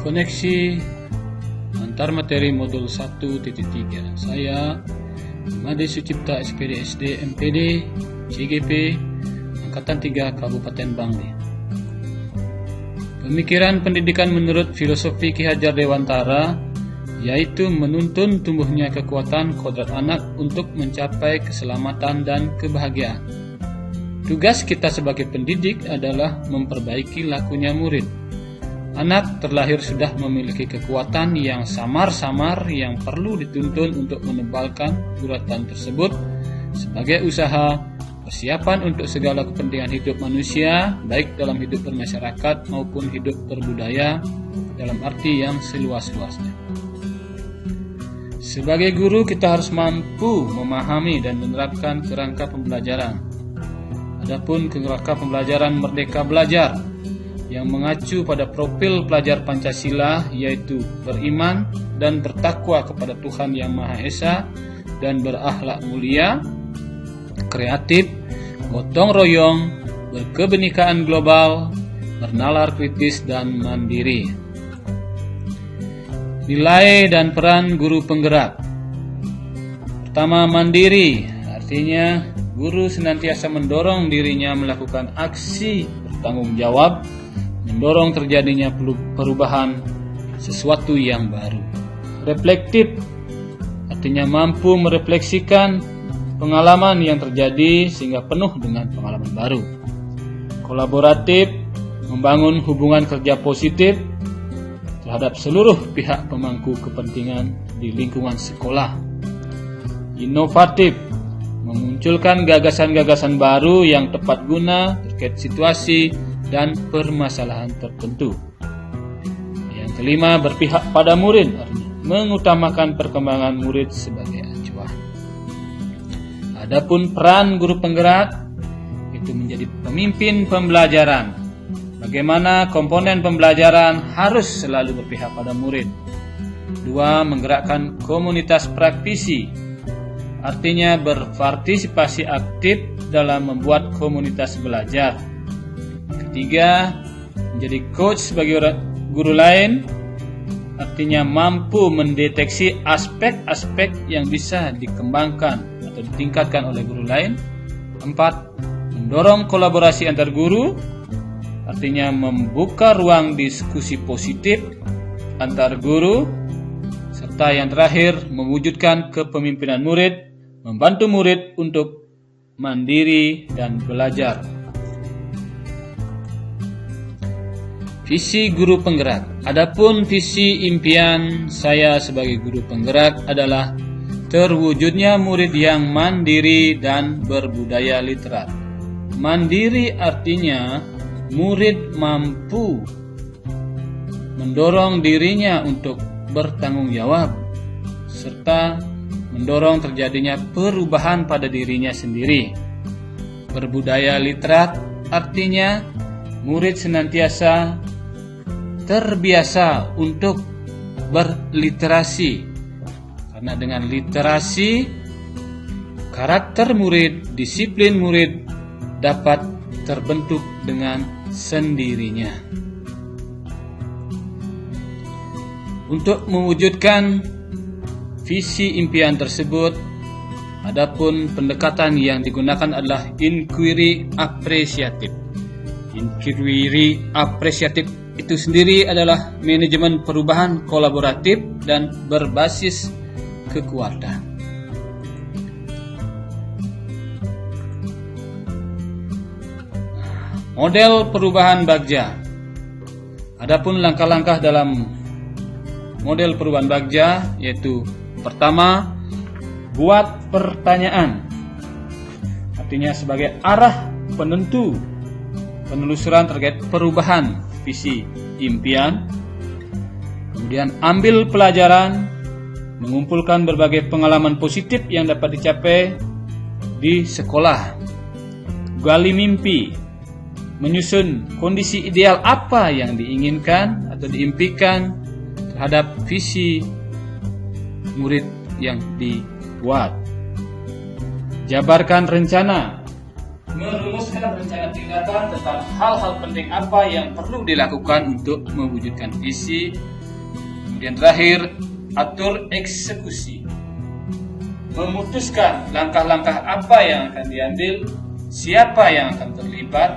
Koneksi antar materi modul 1.3. Saya Made Sucipta SPD SD MPD CGP Angkatan 3 Kabupaten Bangli. Pemikiran pendidikan menurut filosofi Ki Hajar Dewantara yaitu menuntun tumbuhnya kekuatan kodrat anak untuk mencapai keselamatan dan kebahagiaan. Tugas kita sebagai pendidik adalah memperbaiki lakunya murid. Anak terlahir sudah memiliki kekuatan yang samar-samar yang perlu dituntun untuk menebalkan guratan tersebut sebagai usaha persiapan untuk segala kepentingan hidup manusia, baik dalam hidup bermasyarakat maupun hidup berbudaya dalam arti yang seluas-luasnya. Sebagai guru, kita harus mampu memahami dan menerapkan kerangka pembelajaran. Adapun kerangka pembelajaran Merdeka Belajar yang mengacu pada profil pelajar Pancasila yaitu beriman dan bertakwa kepada Tuhan Yang Maha Esa dan berakhlak mulia, kreatif, gotong royong, berkebenekaan global, bernalar kritis dan mandiri. Nilai dan peran guru penggerak. Pertama, mandiri, artinya guru senantiasa mendorong dirinya melakukan aksi bertanggung jawab, mendorong terjadinya perubahan sesuatu yang baru. Reflektif, artinya mampu merefleksikan pengalaman yang terjadi sehingga penuh dengan pengalaman baru. Kolaboratif, membangun hubungan kerja positif terhadap seluruh pihak pemangku kepentingan di lingkungan sekolah. Inovatif, memunculkan gagasan-gagasan baru yang tepat guna terkait situasi dan permasalahan tertentu. Yang kelima, berpihak pada murid, artinya mengutamakan perkembangan murid sebagai acuan. Adapun peran guru penggerak itu menjadi pemimpin pembelajaran. Bagaimana komponen pembelajaran harus selalu berpihak pada murid. Dua, menggerakkan komunitas praktisi, artinya berpartisipasi aktif dalam membuat komunitas belajar. Ketiga, menjadi coach bagi guru lain, artinya mampu mendeteksi aspek-aspek yang bisa dikembangkan atau ditingkatkan oleh guru lain. Empat, mendorong kolaborasi antar guru, artinya membuka ruang diskusi positif antar guru. Serta yang terakhir, mewujudkan kepemimpinan murid, membantu murid untuk mandiri dan belajar. Visi guru penggerak. Adapun visi impian saya sebagai guru penggerak adalah terwujudnya murid yang mandiri dan berbudaya literat. Mandiri artinya murid mampu mendorong dirinya untuk bertanggung jawab serta mendorong terjadinya perubahan pada dirinya sendiri. Berbudaya literat artinya murid senantiasa terbiasa untuk berliterasi, karena dengan literasi karakter murid, disiplin murid dapat terbentuk dengan sendirinya. Untuk mewujudkan visi impian tersebut, adapun pendekatan yang digunakan adalah inquiry apresiatif. Inquiry apresiatif itu sendiri adalah manajemen perubahan kolaboratif dan berbasis kekuatan. Model perubahan Bagja. Adapun langkah-langkah dalam model perubahan Bagja yaitu pertama, buat pertanyaan, artinya sebagai arah penentu penelusuran terkait perubahan visi impian. Kemudian ambil pelajaran, mengumpulkan berbagai pengalaman positif yang dapat dicapai di sekolah. Gali mimpi, menyusun kondisi ideal apa yang diinginkan atau diimpikan terhadap visi murid yang dibuat. Jabarkan rencana, merumuskan rencana tindakan tentang hal-hal penting apa yang perlu dilakukan untuk mewujudkan visi. Kemudian terakhir, atur eksekusi. Memutuskan langkah-langkah apa yang akan diambil, siapa yang akan terlibat,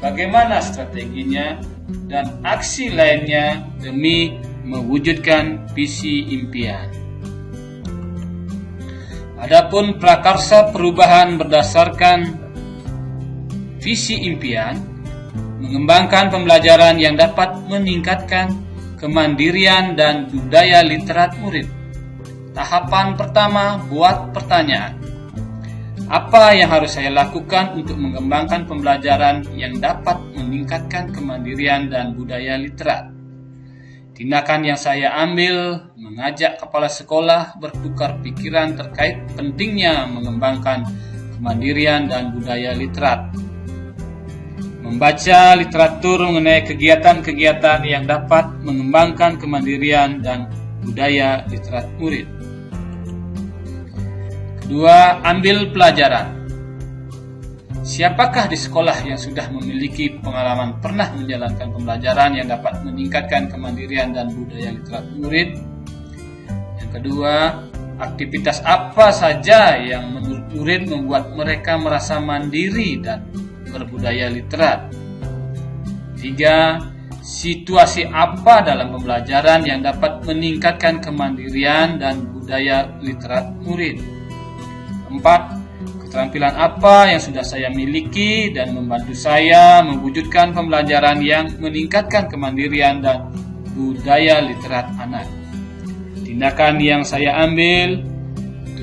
bagaimana strateginya, dan aksi lainnya demi mewujudkan visi impian. Adapun prakarsa perubahan berdasarkan visi impian, mengembangkan pembelajaran yang dapat meningkatkan kemandirian dan budaya literat murid. Tahapan pertama, buat pertanyaan. Apa yang harus saya lakukan untuk mengembangkan pembelajaran yang dapat meningkatkan kemandirian dan budaya literat? Tindakan yang saya ambil, mengajak kepala sekolah bertukar pikiran terkait pentingnya mengembangkan kemandirian dan budaya literat. Membaca literatur mengenai kegiatan-kegiatan yang dapat mengembangkan kemandirian dan budaya literat murid. Kedua, ambil pelajaran. Siapakah di sekolah yang sudah memiliki pengalaman pernah menjalankan pembelajaran yang dapat meningkatkan kemandirian dan budaya literat murid? Yang kedua, aktivitas apa saja yang menurut murid membuat mereka merasa mandiri dan berbudaya literat? 3. Situasi apa dalam pembelajaran yang dapat meningkatkan kemandirian dan budaya literat murid? 4. Keterampilan apa yang sudah saya miliki dan membantu saya mewujudkan pembelajaran yang meningkatkan kemandirian dan budaya literat anak? Tindakan yang saya ambil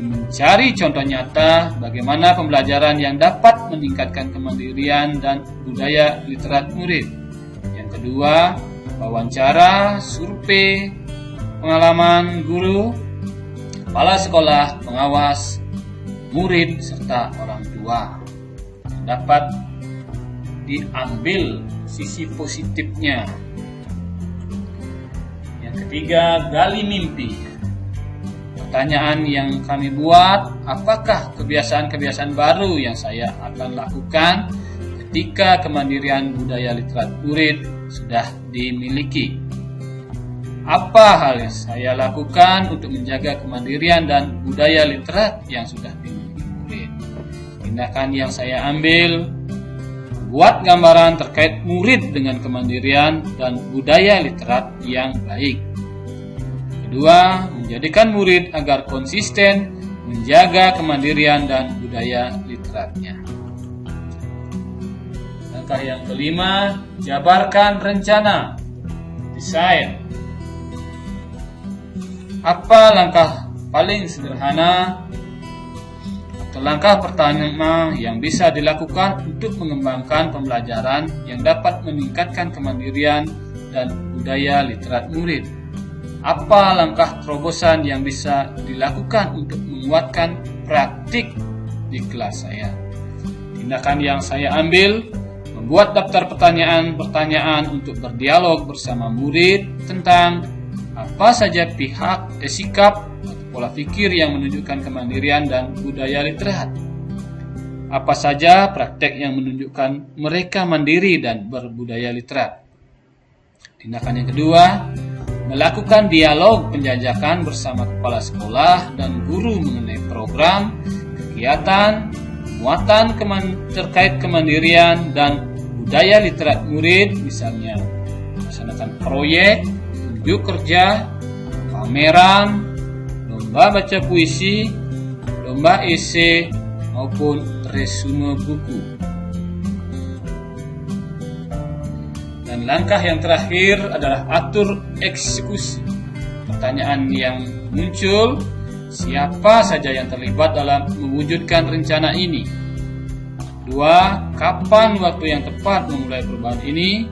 mencari contoh nyata bagaimana pembelajaran yang dapat meningkatkan kemandirian dan budaya literat murid. Yang kedua, wawancara, survei, pengalaman guru, kepala sekolah, pengawas, murid, serta orang tua. Dapat diambil sisi positifnya. Yang ketiga, gali mimpi. Pertanyaan yang kami buat, apakah kebiasaan-kebiasaan baru yang saya akan lakukan ketika kemandirian budaya literat murid sudah dimiliki? Apa hal yang saya lakukan untuk menjaga kemandirian dan budaya literat yang sudah dimiliki murid? Tindakan yang saya ambil, buat gambaran terkait murid dengan kemandirian dan budaya literat yang baik. Kedua, menjadikan murid agar konsisten menjaga kemandirian dan budaya literatnya. Langkah yang kelima, jabarkan rencana. Desain. Apa langkah paling sederhana atau langkah pertama yang bisa dilakukan untuk mengembangkan pembelajaran yang dapat meningkatkan kemandirian dan budaya literat murid? Apa langkah terobosan yang bisa dilakukan untuk menguatkan praktik di kelas saya? Tindakan yang saya ambil, membuat daftar pertanyaan-pertanyaan untuk berdialog bersama murid tentang apa saja sikap atau pola pikir yang menunjukkan kemandirian dan budaya literat. Apa saja praktek yang menunjukkan mereka mandiri dan berbudaya literat. Tindakan yang kedua, melakukan dialog penjajakan bersama kepala sekolah dan guru mengenai program, kegiatan, muatan terkait kemandirian dan budaya literat murid, misalnya melaksanakan proyek, unjuk kerja, pameran, lomba baca puisi, lomba esai, maupun resume buku. Dan langkah yang terakhir adalah atur eksekusi. Pertanyaan yang muncul, siapa saja yang terlibat dalam mewujudkan rencana ini? 2. Kapan waktu yang tepat memulai perubahan ini?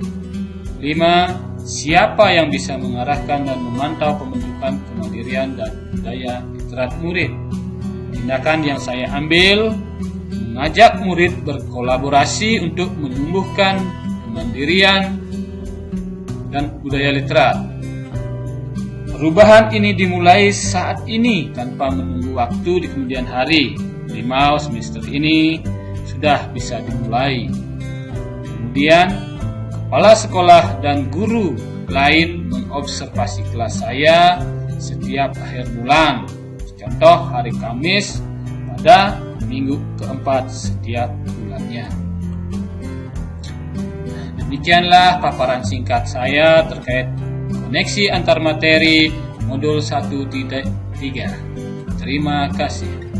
5. Siapa yang bisa mengarahkan dan memantau pembentukan kemandirian dan budaya literat murid? Tindakan yang saya ambil, mengajak murid berkolaborasi untuk menumbuhkan kemandirian dan budaya literat. Perubahan ini dimulai saat ini tanpa menunggu waktu di kemudian hari. Semester ini sudah bisa dimulai. Kemudian, kepala sekolah dan guru lain mengobservasi kelas saya setiap akhir bulan. Contoh hari Kamis pada minggu keempat setiap bulannya. Demikianlah paparan singkat saya terkait koneksi antar materi modul 1.3. Terima kasih.